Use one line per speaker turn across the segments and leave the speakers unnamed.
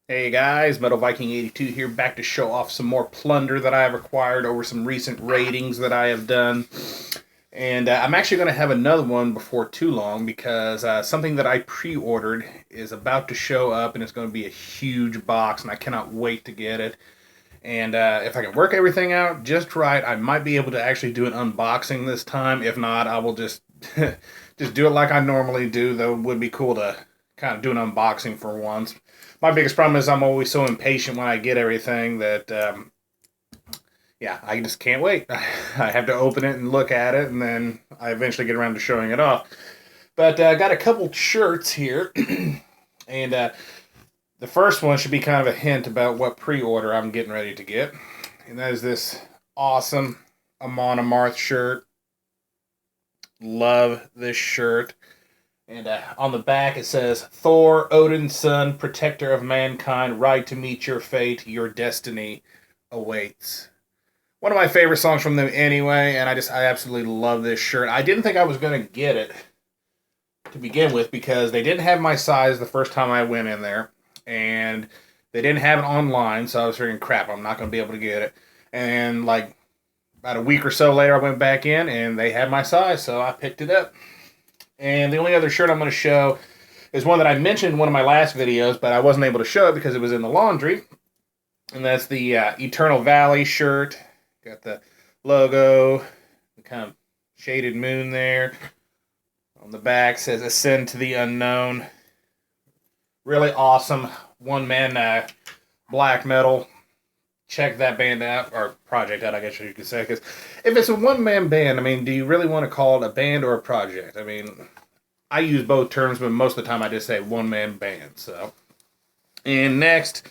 Hey guys, Metal Viking 82 here, back to show off some more plunder that I have acquired over some recent ratings that I have done. And I'm actually going to have another one before too long because something that I pre-ordered is about to show up, and it's going to be a huge box, and I cannot wait to get it. And if I can work everything out just right, I might be able to actually do an unboxing this time. If not, I will just just do it like I normally do, though it would be cool to kind of do an unboxing for once. My biggest problem is I'm always so impatient when I get everything that, yeah, I just can't wait. I have to open it and look at it, and then I eventually get around to showing it off. But I got a couple shirts here, and the first one should be kind of a hint about what pre-order I'm getting ready to get. And that is this awesome Amon Amarth shirt. Love this shirt. And on the back it says, Thor, Odin's son, protector of mankind, ride to meet your fate, your destiny awaits. One of my favorite songs from them anyway, and I absolutely love this shirt. I didn't think I was going to get it to begin with because they didn't have my size the first time I went in there, and they didn't have it online, so I was figuring, crap, I'm not going to be able to get it. And like about a week or so later, I went back in, and they had my size, so I picked it up. And the only other shirt I'm going to show is one that I mentioned in one of my last videos, but I wasn't able to show it because it was in the laundry. And that's the Eternal Valley shirt. Got the logo, the kind of shaded moon there. On the back says Ascend to the Unknown. Really awesome one-man black metal. Check that band out, or project out, I guess you could say. Because if it's a one-man band, I mean, do you really want to call it a band or a project? I mean, I use both terms, but most of the time I just say one-man band. So, and next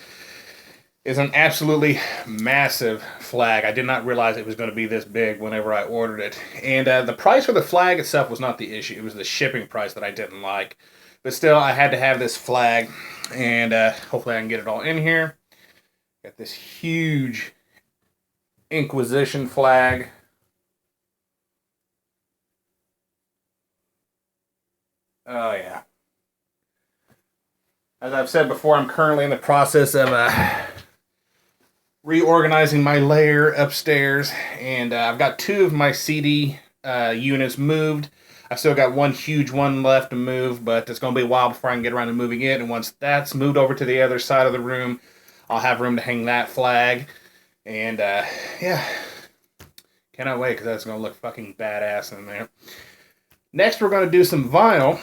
is an absolutely massive flag. I did not realize it was going to be this big whenever I ordered it. And the price for the flag itself was not the issue. It was the shipping price that I didn't like. But still, I had to have this flag, and hopefully I can get it all in here. Got this huge Inquisition flag. Oh, yeah. As I've said before, I'm currently in the process of reorganizing my lair upstairs, and I've got two of my CD units moved. I still got one huge one left to move, but it's going to be a while before I can get around to moving it, and once that's moved over to the other side of the room, I'll have room to hang that flag. And, yeah. Cannot wait, because that's going to look fucking badass in there. Next, we're going to do some vinyl.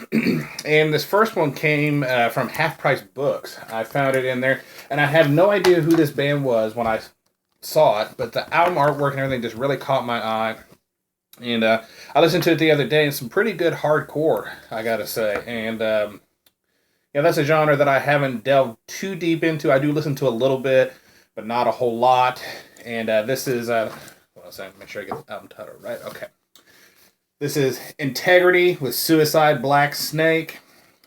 And this first one came from Half Price Books. I found it in there. And I have no idea who this band was when I saw it. But the album artwork and everything just really caught my eye. And I listened to it the other day. And some pretty good hardcore, I got to say. And yeah, that's a genre that I haven't delved too deep into. I do listen to a little bit, but not a whole lot. And this is, what was I saying? Make sure I get the album title right. Okay. This is Integrity with Suicide Black Snake.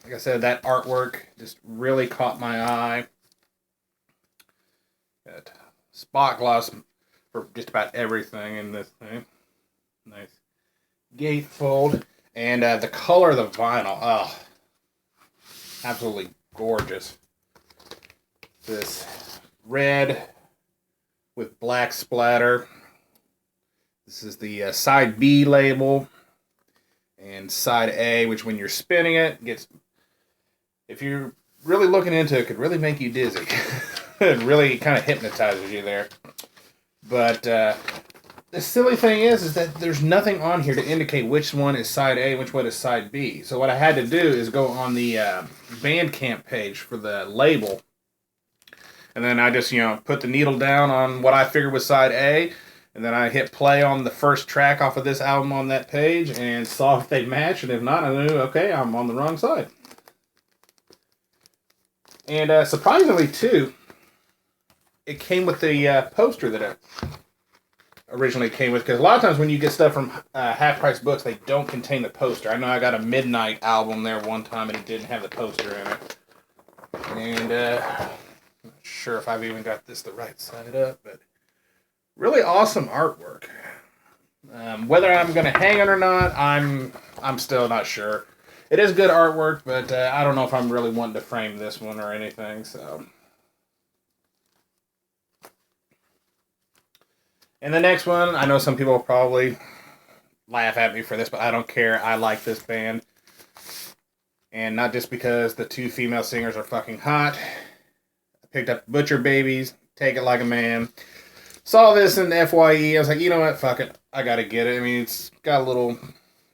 Like I said, that artwork just really caught my eye. Got spot gloss for just about everything in this thing. Nice gatefold. And the color of the vinyl, oh, absolutely gorgeous. This red with black splatter. This is the side B label. And side A, which when you're spinning it, gets, if you're really looking into it, could really make you dizzy. It really kind of hypnotizes you there. But the silly thing is that there's nothing on here to indicate which one is side A and which one is side B. So what I had to do is go on the Bandcamp page for the label. And then I just, put the needle down on what I figured was side A. And then I hit play on the first track off of this album on that page and saw if they matched. And if not, I knew, okay, I'm on the wrong side. And surprisingly, too, it came with the poster that it originally came with. Because a lot of times when you get stuff from Half Price Books, they don't contain the poster. I know I got a Midnight album there one time and it didn't have the poster in it. And I'm not sure if I've even got this the right side up, but really awesome artwork. Whether I'm going to hang it or not, I'm still not sure. It is good artwork, but I don't know if I'm really wanting to frame this one or anything, so And the next one, I know some people will probably laugh at me for this, but I don't care. I like this band. And not just because the two female singers are fucking hot. I picked up Butcher Babies, Take It Like a Man. Saw this in FYE. I was like, you know what? Fuck it. I gotta get it. I mean, it's got a little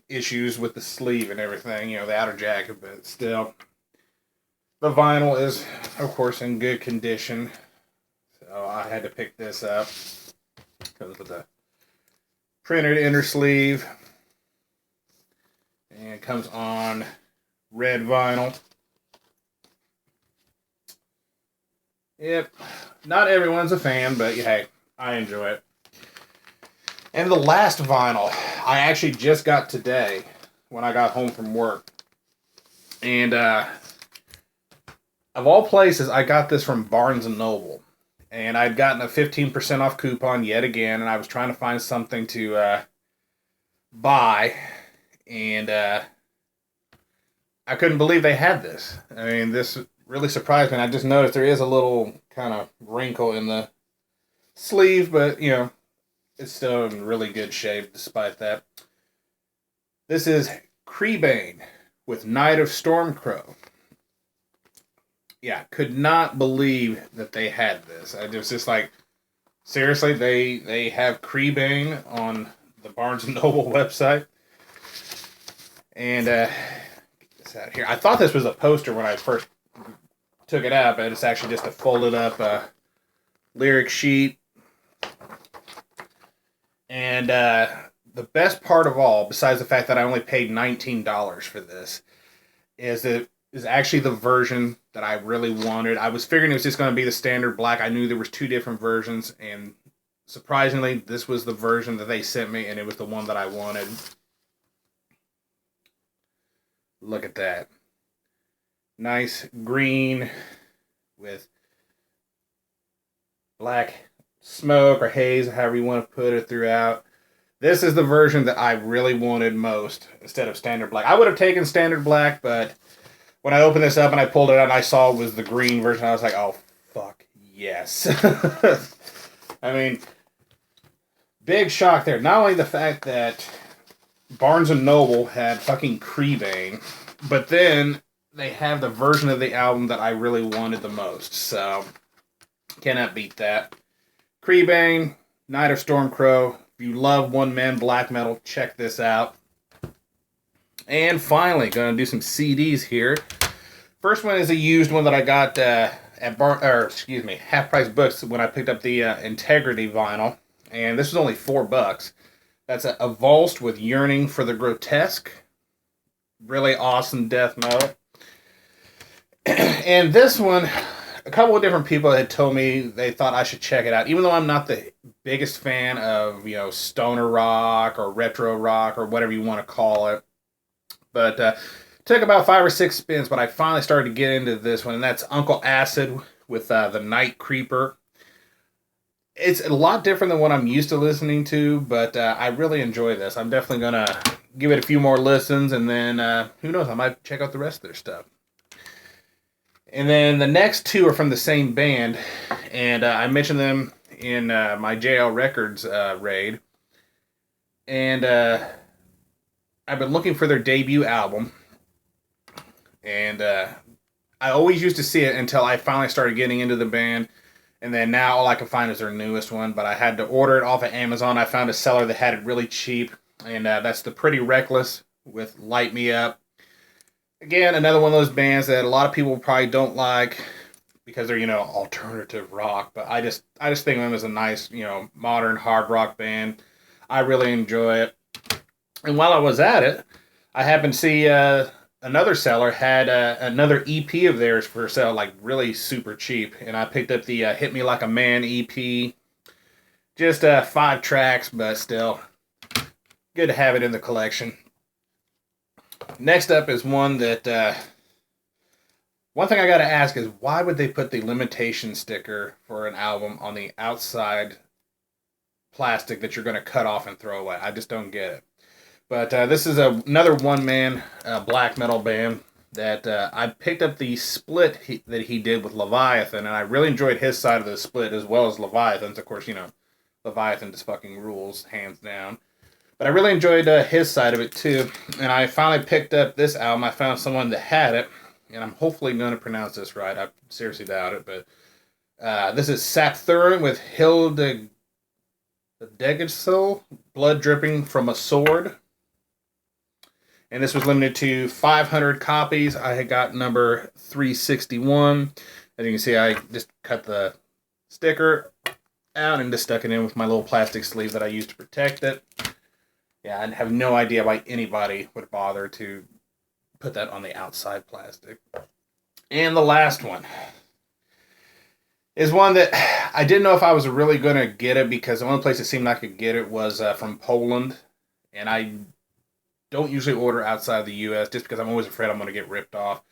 issues with the sleeve and everything, you know, the outer jacket, but still. The vinyl is, of course, in good condition. So I had to pick this up. Comes with a printed inner sleeve. And it comes on red vinyl. Yep. Not everyone's a fan, but hey, I enjoy it. And the last vinyl I actually just got today when I got home from work. And of all places, I got this from Barnes & Noble. And I'd gotten a 15% off coupon yet again, and I was trying to find something to buy. And I couldn't believe they had this. I mean, this really surprised me. I just noticed there is a little kind of wrinkle in the sleeve, but, you know, it's still in really good shape despite that. This is Creebane with Night of Stormcrow. Yeah, could not believe that they had this. I was just like, seriously, they have Creebane on the Barnes & Noble website. And get this out here. I thought this was a poster when I first took it out, but it's actually just a folded up lyric sheet. And the best part of all, besides the fact that I only paid $19 for this, is that is actually the version that I really wanted. I was figuring it was just going to be the standard black. I knew there was two different versions, and surprisingly, this was the version that they sent me, and it was the one that I wanted. Look at that. Nice green with black smoke or haze, however you want to put it throughout. This is the version that I really wanted most instead of standard black. I would have taken standard black, but when I opened this up and I pulled it out and I saw it was the green version, I was like, oh, fuck, yes. I mean, big shock there. Not only the fact that Barnes & Noble had fucking Creebane, but then they have the version of the album that I really wanted the most. So, cannot beat that. Creebane, Night of Stormcrow. If you love one-man black metal, check this out. And finally, going to do some CDs here. First one is a used one that I got at Half Price Books when I picked up the Integrity vinyl. And this was only $4. That's a Avulsed with Yearning for the Grotesque. Really awesome death metal. And this one, a couple of different people had told me they thought I should check it out. Even though I'm not the biggest fan of, you know, stoner rock or retro rock or whatever you want to call it. But took about 5 or 6 spins, but I finally started to get into this one. And that's Uncle Acid with the Night Creeper. It's a lot different than what I'm used to listening to, but I really enjoy this. I'm definitely going to give it a few more listens, and then, who knows, I might check out the rest of their stuff. And then the next two are from the same band, and I mentioned them in my JL Records raid. And I've been looking for their debut album, and I always used to see it until I finally started getting into the band. And then now all I can find is their newest one, but I had to order it off of Amazon. I found a seller that had it really cheap, and that's the Pretty Reckless with Light Me Up. Again, another one of those bands that a lot of people probably don't like because they're, you know, alternative rock, but I just think of them as a nice, you know, modern hard rock band. I really enjoy it. And while I was at it, I happened to see another seller had another EP of theirs for sale, like really super cheap. And I picked up the Hit Me Like a Man EP. Just 5 tracks, but still good to have it in the collection. Next up is one that... one thing I got to ask is, why would they put the limitation sticker for an album on the outside plastic that you're going to cut off and throw away? I just don't get it. But this is another one-man black metal band that I picked up the split that he did with Leviathan, and I really enjoyed his side of the split as well as Leviathan's. Of course, you know, Leviathan just fucking rules, hands down. But I really enjoyed his side of it too. And I finally picked up this album. I found someone that had it. And I'm hopefully going to pronounce this right. I seriously doubt it. But this is Sapthurin with Hilda Degasil, Blood Dripping from a Sword. And this was limited to 500 copies. I had got number 361. As you can see, I just cut the sticker out and just stuck it in with my little plastic sleeve that I used to protect it. Yeah, I have no idea why anybody would bother to put that on the outside plastic. And the last one is one that I didn't know if I was really going to get it, because the only place it seemed like I could get it was from Poland. And I don't usually order outside the U.S. just because I'm always afraid I'm going to get ripped off.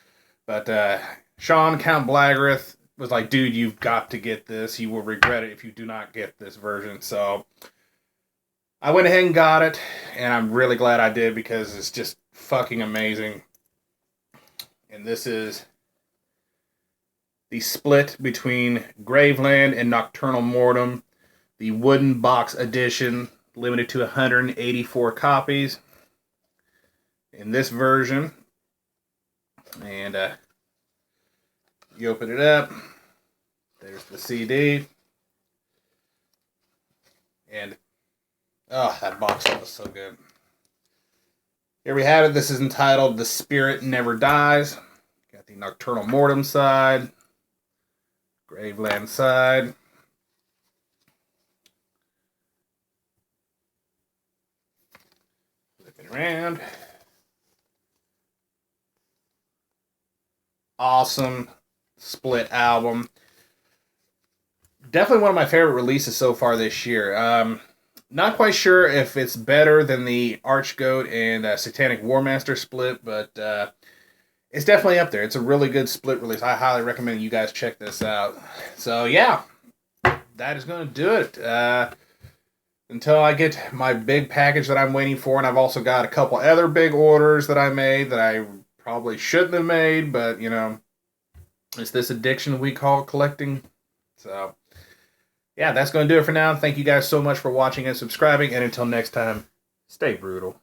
But Sean, Count Blagareth, was like, dude, you've got to get this. You will regret it if you do not get this version. So I went ahead and got it, and I'm really glad I did, because it's just fucking amazing. And this is the split between Graveland and Nocturnal Mortem, the wooden box edition, limited to 184 copies in this version. And you open it up, there's the CD, and oh, that box art was so good. Here we have it. This is entitled The Spirit Never Dies. Got the Nocturnal Mortem side, Graveland side. Flip it around. Awesome split album. Definitely one of my favorite releases so far this year. Not quite sure if it's better than the Archgoat and Satanic Warmaster split, but it's definitely up there. It's a really good split release. I highly recommend you guys check this out. So yeah, that is going to do it. Until I get my big package that I'm waiting for, and I've also got a couple other big orders that I made that I probably shouldn't have made, but you know, it's this addiction we call collecting. So yeah, that's going to do it for now. Thank you guys so much for watching and subscribing, and until next time, stay brutal.